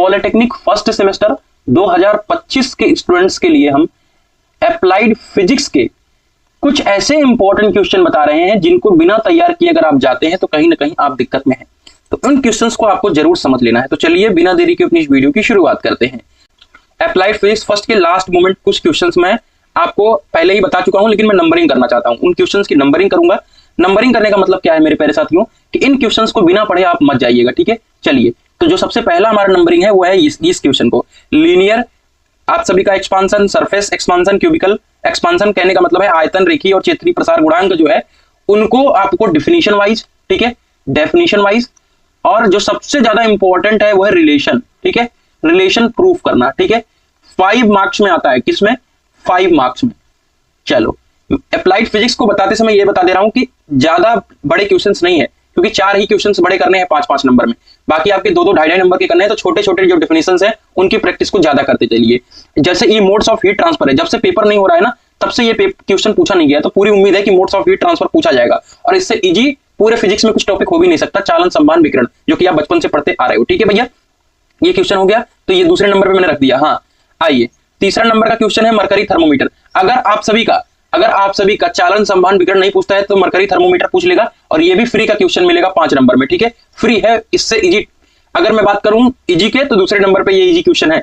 Polytechnic first semester 2025 के students के लिए हम अप्लाइड फिजिक्स के कुछ ऐसे इंपॉर्टेंट क्वेश्चन बता रहे हैं जिनको बिना तैयार किए अगर आप जाते हैं तो कहीं ना कहीं आप दिक्कत में हैं। तो उन क्वेश्चंस को आपको जरूर समझ लेना है। तो चलिए बिना देरी के अपनी इस वीडियो की शुरुआत करते हैं। अप्लाइड फिजिक्स फर्स्ट के लास्ट मोमेंट कुछ क्वेश्चंस मैं आपको पहले ही बता चुका हूं, लेकिन मैं नंबरिंग करना चाहता हूं। उन क्वेश्चंस की नंबरिंग करूंगा। नंबरिंग करने का मतलब क्या है मेरे प्यारे साथियों, कि इन क्वेश्चंस को बिना पढ़े आप मत जाइएगा, ठीक है। चलिए, तो जो सबसे पहला हमारा नंबरिंग है वो है इस क्वेश्चन को, लीनियर आप सभी का expansion, surface expansion, cubical expansion, कहने का मतलब है आयतन, रेखीय और क्षेत्रीय प्रसार गुणांक जो है उनको आपको डिफिनीशन वाइज, ठीक है, डेफिनेशन वाइज, और जो सबसे ज्यादा इंपॉर्टेंट है वो है रिलेशन, ठीक है, रिलेशन प्रूफ करना, ठीक है। 5 मार्क्स में आता है, किसमें? 5 मार्क्स में। चलो, अप्लाइड फिजिक्स को बताते समय ये बता दे रहा हूं कि ज्यादा बड़े क्वेश्चंस नहीं है, क्योंकि 4 ही क्वेश्चंस बड़े करने हैं 5-5 नंबर में, बाकी आपके 2-2, 2.5 नंबर के करने हैं। तो छोटे छोटे जो डेफिनेशंस हैं उनकी प्रैक्टिस को ज्यादा करते चलिए। जैसे ये मोड्स ऑफ हीट ट्रांसफर है, जब से पेपर नहीं हो रहा है ना तब से ये क्वेश्चन पूछा नहीं गया, तो पूरी उम्मीद है कि मोड्स ऑफ हीट ट्रांसफर पूछा जाएगा। और इससे इजी पूरे फिजिक्स में कुछ टॉपिक हो भी नहीं सकता, चालन, संवहन, विकिरण, जो कि आप बचपन से पढ़ते आ रहे हो, ठीक है भैया। ये क्वेश्चन हो गया, तो ये दूसरे नंबर पे मैंने रख दिया। हाँ, आइए तीसरा नंबर का क्वेश्चन है मरकरी थर्मोमीटर। अगर आप सभी का चालन, संवहन, विकिरण नहीं पूछता है तो मरकरी थर्मोमीटर पूछ लेगा, और ये भी फ्री का क्वेश्चन मिलेगा 5 नंबर में, ठीक है, फ्री है। इससे इजी अगर मैं बात करूं इजी के, तो दूसरे नंबर पे ये इजी क्वेश्चन है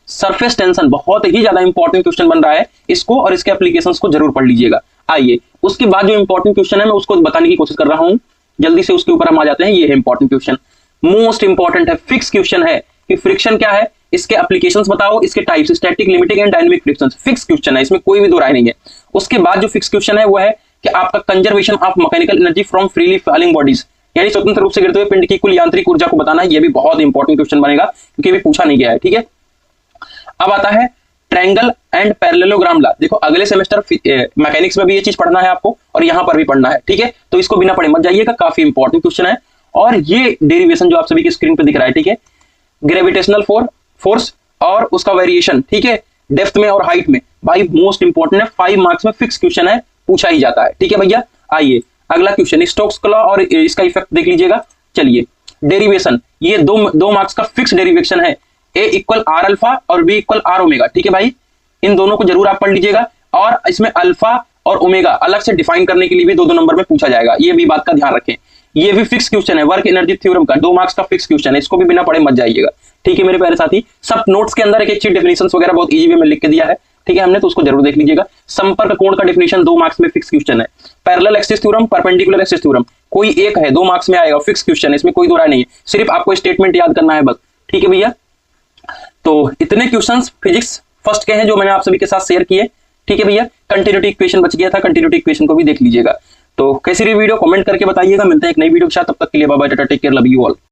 सरफेस टेंशन, बहुत ही ज्यादा इंपॉर्टेंट क्वेश्चन बन रहा है। इसको और इसके एप्लीकेशंस को जरूर पढ़ लीजिएगा। आइए, उसके बाद जो इंपॉर्टेंट क्वेश्चन है मैं उसको बताने की कोशिश कर रहा हूं, जल्दी से उसके ऊपर हम आ जाते हैं। ये है इंपॉर्टेंट क्वेश्चन, मोस्ट इंपॉर्टेंट है, फिक्स क्वेश्चन है कि फ्रिक्शन क्या है, इसके एप्लीकेशंस बताओ, इसके types, static, limiting and dynamic friction. Fix question है, इसमें कोई भी दो राय नहीं है। उसके बाद जो फिक्स क्वेश्चन है वो है कि आपका conservation of mechanical energy from freely falling bodies, यानी स्वतंत्र रूप से गिरते हुए पिंड की कुल यांत्रिक ऊर्जा को बताना है। ये भी बहुत इंपॉर्टेंट क्वेश्चन बनेगा, क्योंकि ये भी पूछा नहीं गया है, ठीक है। अब आता है ट्रायंगल एंड पैरेललोग्राम लॉ। देखो, अगले सेमेस्टर मैकेनिक्स में भी ये चीज पढ़ना है आपको, और यहां पर भी पढ़ना है, ठीक है। तो इसको बिना पढ़े मत जाइएगा, काफी इंपॉर्टेंट क्वेश्चन है। और ये डेरिवेशन जो आप सभी की स्क्रीन पे दिख रहा है, ठीक है, ग्रेविटेशनल फोर्स और उसका वेरिएशन, ठीक है, डेप्थ में और हाइट में, भाई मोस्ट इंपॉर्टेंट है, 5 मार्क्स में फिक्स क्वेश्चन है, पूछा ही जाता है, ठीक है भैया। आइए अगला क्वेश्चन, स्टोक्स का लॉ और इसका इफेक्ट देख लीजिएगा। चलिए, डेरिवेशन, ये दो मार्क्स का फिक्स डेरिवेशन है, A इक्वल आर अल्फा और B इक्वल आर ओमेगा, ठीक है भाई। इन दोनों को जरूर आप पढ़ लीजिएगा, और इसमें अल्फा और ओमेगा अलग से डिफाइन करने के लिए भी 2-2 नंबर में पूछा जाएगा, ये भी बात का ध्यान रखें। ये भी फिक्स क्वेश्चन है, वर्क एनर्जी थ्योरम का 2 मार्क्स का फिक्स क्वेश्चन है, इसको भी बिना पढ़े मत जाइएगा, ठीक है मेरे प्यारे साथी। सब नोट्स के अंदर एक चीज डेफिनेशंस वगैरह बहुत इजी वे में लिख के दिया है, ठीक है हमने, तो उसको जरूर देख लीजिएगा। संपर्क कोण का डेफिनेशन 2 मार्क्स में फिक्स क्वेश्चन है। Parallel axis theorem, perpendicular axis theorem, कोई एक है, 2 मार्क्स में आएगा, फिक्स क्वेश्चन है, इसमें कोई दो राय नहीं है, सिर्फ आपको स्टेटमेंट याद करना है बस, ठीक है भैया। तो इतने क्वेश्चंस फिजिक्स फर्स्ट के हैं जो मैंने आप सभी के साथ शेयर किए, ठीक है भैया। कंटिन्यूटी इक्वेशन बच गया था, कंटिन्यूटी इक्वेशन को भी देख लीजिएगा। तो कैसी रही वीडियो, कमेंट करके बताइएगा। मिलते हैं एक नई वीडियो के साथ, तब तक के लिए bye bye, tata, take care, love you all.